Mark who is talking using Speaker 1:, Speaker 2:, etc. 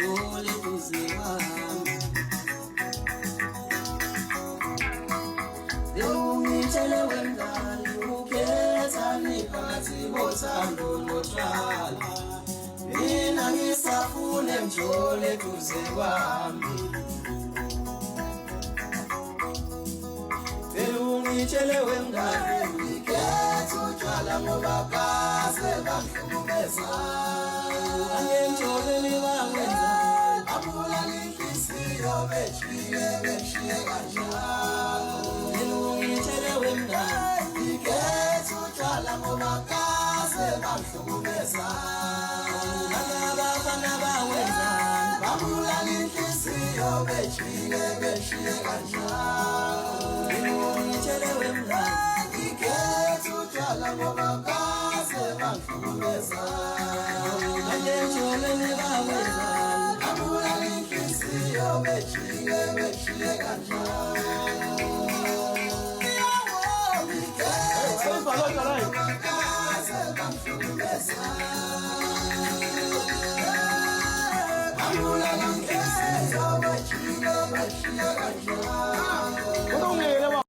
Speaker 1: njole duze kwami. Ungitshele wengane ukhethani phakathi kothando notshwala. Mina ngisafune njole duze kwami. Ungitshele wengane ngikhetha utshwala ngoba kaze bangihlukumeza. Angenjole libangenza abulala inhliziyo beshiye kanjalo. Ungitshele wengane ngikhetha utshwala ngoba kaze bangihlukumeza. Abafana bawenza babulala inhliziyo beshiye kanjalo. Ungitshele wengane ngikhetha utshwala ngoba kaze bangihlukumeza. Angenjole libangenza babulala inhliziyo beshiye kanjalo. I'm